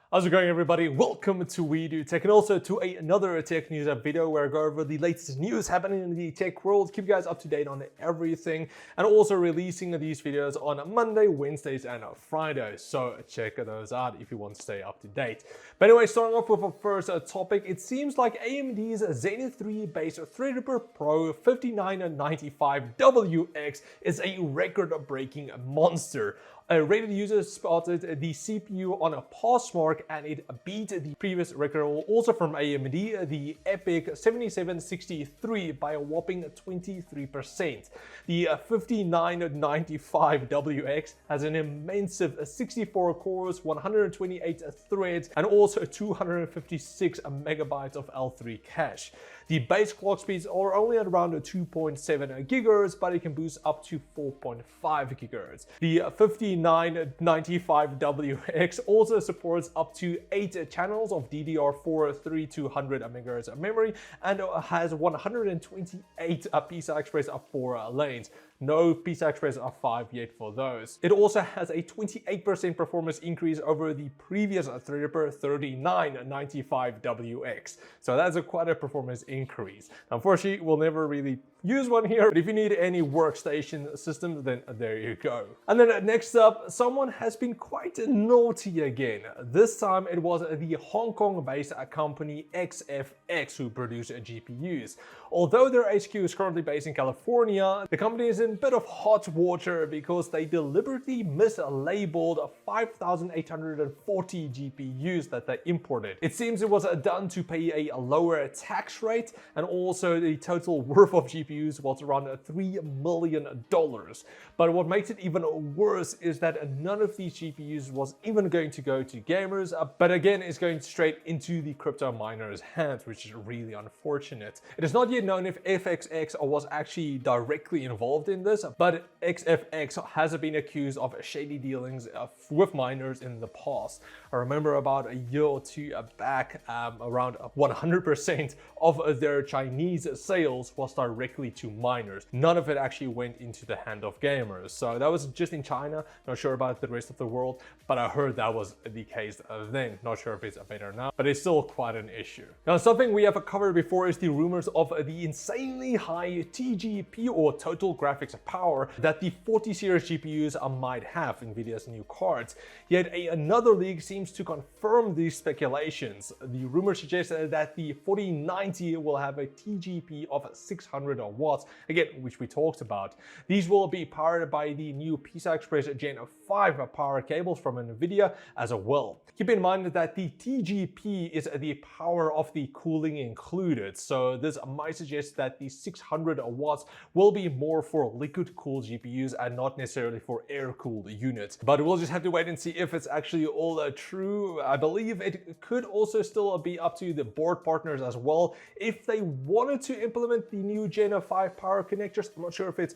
How's it going, everybody? Welcome to We Do Tech, and also to another tech news video where I go over the latest news happening in the tech world, keep you guys up to date on everything, and also releasing these videos on Monday, Wednesdays, and Fridays. So check those out if you want to stay up to date. But anyway, starting off with our first topic, it seems like AMD's Zen 3 based Threadripper Pro 5995WX is a record-breaking monster. Rated users spotted the CPU on a pass mark and it beat the previous record, also from AMD, the Epic 7763 by a whopping 23%. The 5995WX has an immense 64 cores, 128 threads, and also 256 megabytes of L3 cache. The base clock speeds are only at around 2.7 gigahertz, but it can boost up to 4.5 gigahertz. The 5995WX also supports up to 8 channels of DDR4 3200 MHz memory and has 128 PCI Express 4 lanes. No PCI Express 5 yet for those. It also has a 28% performance increase over the previous Threadripper 3995WX. So that's quite a performance increase. Unfortunately, we'll never really use one here, but if you need any workstation systems, then there you go. And then next up, someone has been quite naughty again. This time it was the Hong Kong-based company XFX who produce GPUs. Although their HQ is currently based in California, the company is in a bit of hot water because they deliberately mislabeled 5,840 GPUs that they imported. It seems it was done to pay a lower tax rate, and also the total worth of GPUs was around $3 million. But what makes it even worse is that none of these GPUs was even going to go to gamers, but again is going straight into the crypto miners' hands, which is really unfortunate. It is not yet known if FXX was actually directly involved in this, but XFX has been accused of shady dealings with miners in the past. I remember about a year or two back, around 100% of their Chinese sales was directly to miners. None of it actually went into the hand of gamers. So that was just in China, not sure about the rest of the world, but I heard that was the case then. Not sure if it's better now, but it's still quite an issue. Now, something we have covered before is the rumors of the insanely high TGP or total graphics power that the 40 series GPUs might have, NVIDIA's new cards. Yet another leak seems to confirm these speculations. The rumor suggests that the 4090 will have a TGP of 600 watts, again, which we talked about. These will be powered by the new PCI Express Gen 5 power cables from NVIDIA as well. Keep in mind that the TGP is the power of the cooling included, so this might suggest that the 600 watts will be more for liquid-cooled GPUs and not necessarily for air-cooled units. But we'll just have to wait and see if it's actually all true. I believe it could also still be up to the board partners as well if they wanted to implement the new Gen 5 power connectors. I'm not sure if it's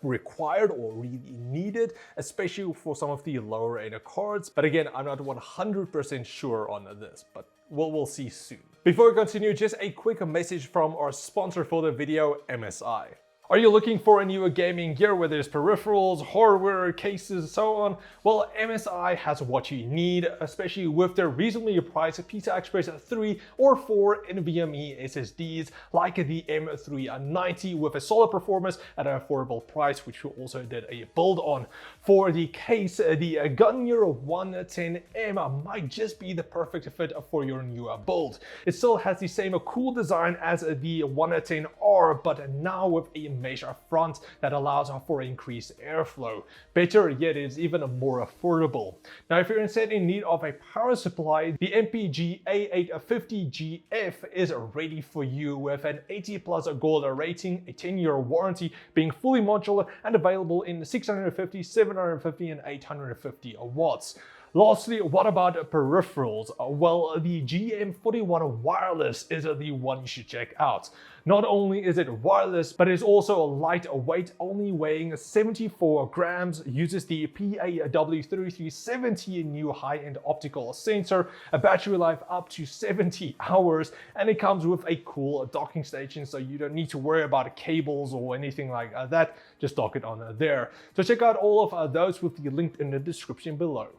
required or really needed, especially for some of the lower end cards. But again, I'm not 100% sure on this, but we'll see soon. Before we continue, just a quick message from our sponsor for the video, MSI. Are you looking for a new gaming gear, whether it's peripherals, hardware, cases, so on? Well, MSI has what you need, especially with their reasonably priced PCI Express 3 or 4 NVMe SSDs like the M390 with a solid performance at an affordable price, which we also did a build on. For the case, the Gunyear 110M might just be the perfect fit for your new build. It still has the same cool design as the 110R, but now with a mesh front that allows for increased airflow. Better yet, it's even more affordable. Now, if you're instead in need of a power supply, the MPG A850GF is ready for you with an 80+ gold rating, a 10-year warranty, being fully modular and available in 650, 750 and 850 watts. Lastly, what about peripherals? Well, the GM41 wireless is the one you should check out. Not only is it wireless, but it's also lightweight, only weighing 74 grams, uses the PAW3370 new high-end optical sensor, a battery life up to 70 hours, and it comes with a cool docking station, so you don't need to worry about cables or anything like that. Just dock it on there. So check out all of those with the link in the description below.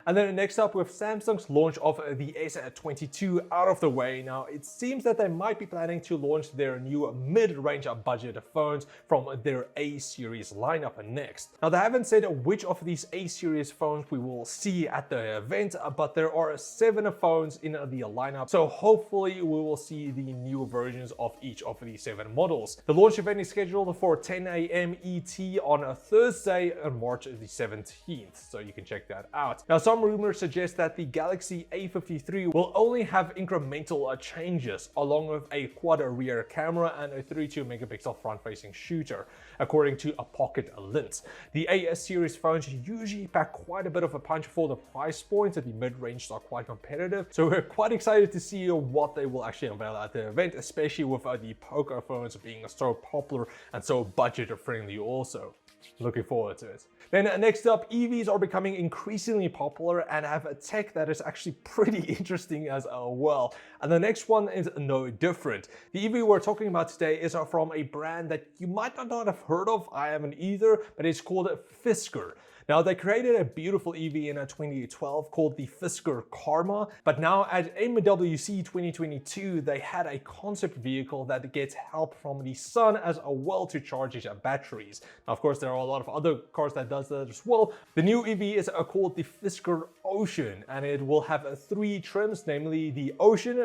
And then next up, with Samsung's launch of the S22 out of the way, now it seems that they might be planning to launch their new mid-range budget phones from their A series lineup next. Now they haven't said which of these A series phones we will see at the event, but there are 7 phones in the lineup, so hopefully we will see the new versions of each of these 7 models. The launch event is scheduled for 10 a.m. ET on a Thursday on March the 17th, so you can check that out. Now some rumors suggest that the Galaxy A53 will only have incremental changes, along with a quad rear camera and a 32 megapixel front-facing shooter, according to a Pocket Lint. The A series phones usually pack quite a bit of a punch for the price point, and the mid-range are quite competitive, so we're quite excited to see what they will actually unveil at the event, especially with the Poco phones being so popular and so budget-friendly also. Looking forward to it. Then next up, EVs are becoming increasingly popular and have a tech that is actually pretty interesting as well. And the next one is no different. The EV we're talking about today is from a brand that you might not have heard of. I haven't either, but it's called Fisker. Now, they created a beautiful EV in 2012 called the Fisker Karma, but now at MWC 2022, they had a concept vehicle that gets help from the sun as well to charge its batteries. Now, of course, there are a lot of other cars that does that as well. The new EV is called the Fisker Ocean, and it will have 3 trims, namely the Ocean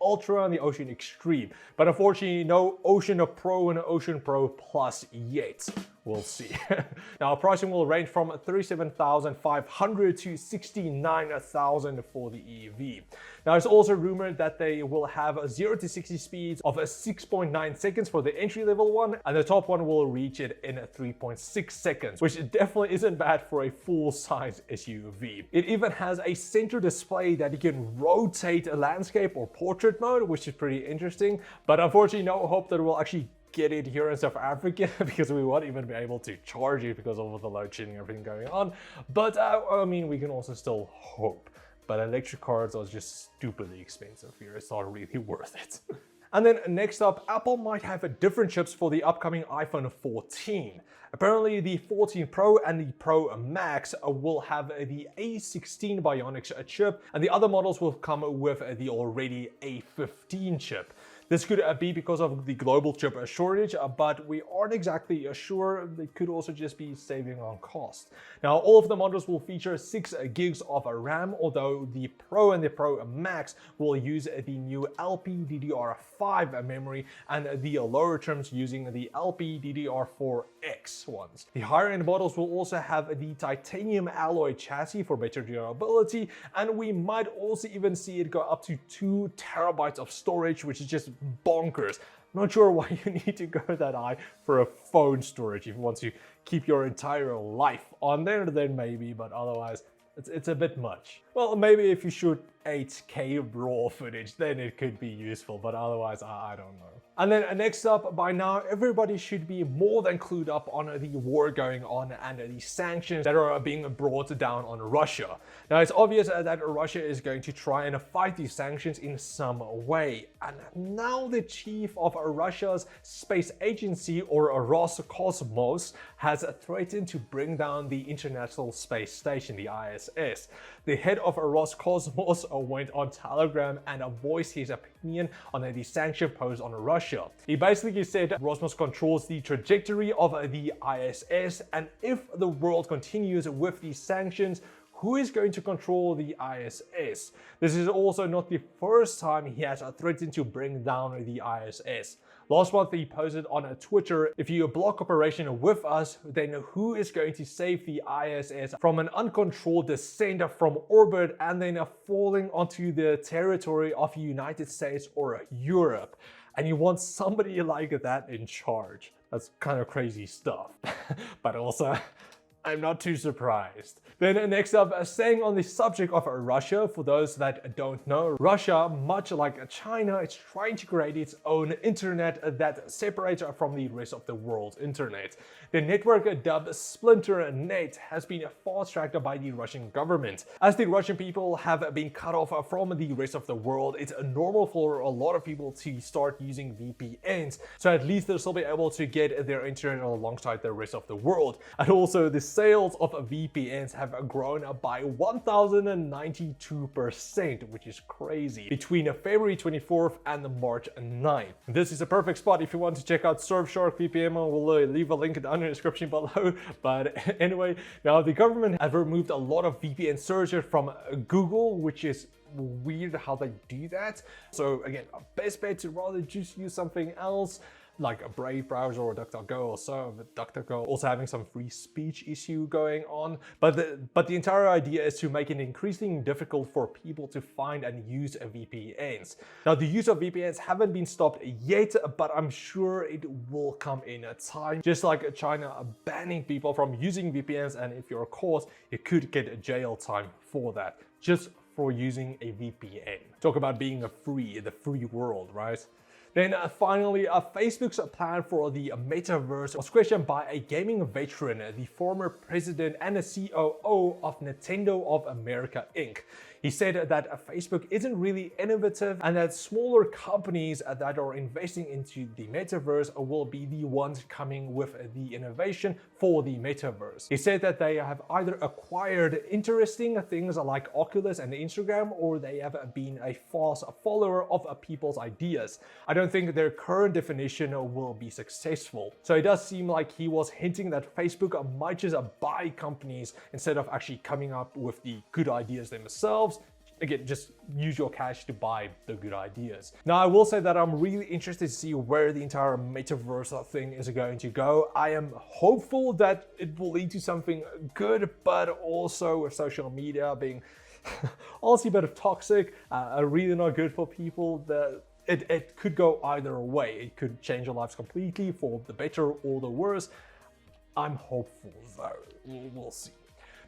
Ultra, and the Ocean Extreme. But unfortunately, no Ocean Pro and Ocean Pro Plus yet. We'll see. Now, pricing will range from $37,500 to $69,000 for the EV. Now, it's also rumored that they will have 0 to 60 speeds of 6.9 seconds for the entry-level one, and the top one will reach it in 3.6 seconds, which definitely isn't bad for a full-size SUV. It even has a center display that you can rotate a landscape or portrait mode, which is pretty interesting, but unfortunately, no hope that it will actually get it here in South Africa because we won't even be able to charge it because of the load shedding and everything going on. But I mean, we can also still hope. But electric cars are just stupidly expensive here. It's not really worth it. And then next up, Apple might have different chips for the upcoming iPhone 14. Apparently, the 14 Pro and the Pro Max will have the A16 Bionics chip, and the other models will come with the already A15 chip. This could be because of the global chip shortage, but we aren't exactly sure. They could also just be saving on cost. Now, all of the models will feature 6 gigs of RAM, although the Pro and the Pro Max will use the new LPDDR5 memory, and the lower trims using the LPDDR4X ones. The higher end models will also have the titanium alloy chassis for better durability, and we might also even see it go up to 2 terabytes of storage, which is just bonkers. Not sure why you need to go that high for a phone storage. If you want to keep your entire life on there, then maybe, but otherwise it's a bit much. Well, maybe if you shoot 8K raw footage, then it could be useful, but otherwise, I don't know. And then next up, by now, everybody should be more than clued up on the war going on and the sanctions that are being brought down on Russia. Now, it's obvious that Russia is going to try and fight these sanctions in some way. And now the chief of Russia's space agency, or Roscosmos, has threatened to bring down the International Space Station, the ISS. The head of Roscosmos went on Telegram and voiced his opinion on the sanction posed on Russia. He basically said Roscosmos controls the trajectory of the ISS, and if the world continues with these sanctions, who is going to control the ISS? This is also not the first time he has threatened to bring down the ISS. Last month, he posted on Twitter, if you block operation with us, then who is going to save the ISS from an uncontrolled descent from orbit and then falling onto the territory of the United States or Europe? And you want somebody like that in charge. That's kind of crazy stuff. But also, I'm not too surprised. Then next up, staying on the subject of Russia, for those that don't know, Russia, much like China, is trying to create its own internet that separates from the rest of the world's internet. The network dubbed Splinternet has been fast-tracked by the Russian government. As the Russian people have been cut off from the rest of the world, it's normal for a lot of people to start using VPNs, so at least they'll still be able to get their internet alongside the rest of the world. And also, the sales of VPNs have grown by 1092%, which is crazy, between February 24th and March 9th. This is a perfect spot if you want to check out Surfshark VPN. I will leave a link in the description below. But anyway, now the government have removed a lot of VPN searches from Google, which is weird how they do that. So again, best bet to rather just use something else like a Brave browser or DuckDuckGo or so. But DuckDuckGo also having some free speech issue going on. But the entire idea is to make it increasingly difficult for people to find and use VPNs. Now, the use of VPNs haven't been stopped yet, but I'm sure it will come in a time. Just like China banning people from using VPNs, and if you're caught, you could get a jail time for that, just for using a VPN. Talk about being the free world, right? Then finally, Facebook's plan for the metaverse was questioned by a gaming veteran, the former president and the COO of Nintendo of America, Inc. He said that Facebook isn't really innovative and that smaller companies that are investing into the metaverse will be the ones coming with the innovation for the metaverse. He said that they have either acquired interesting things like Oculus and Instagram, or they have been a fast follower of people's ideas. I don't think their current definition will be successful. So it does seem like he was hinting that Facebook might just buy companies instead of actually coming up with the good ideas themselves. Again, just use your cash to buy the good ideas. Now, I will say that I'm really interested to see where the entire metaverse thing is going to go. I am hopeful that it will lead to something good, but also with social media being honestly a bit of toxic, really not good for people. It could go either way. It could change your lives completely for the better or the worse. I'm hopeful though. We'll see.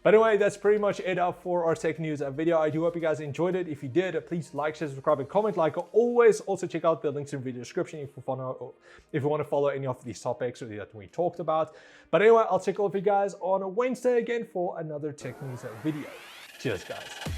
But anyway, that's pretty much it for our tech news video. I do hope you guys enjoyed it. If you did, please like, share, subscribe, and comment like always. Also check out the links in the video description if you want to follow any of these topics that we talked about. But anyway, I'll check all of you guys on Wednesday again for another tech news video. Cheers, guys.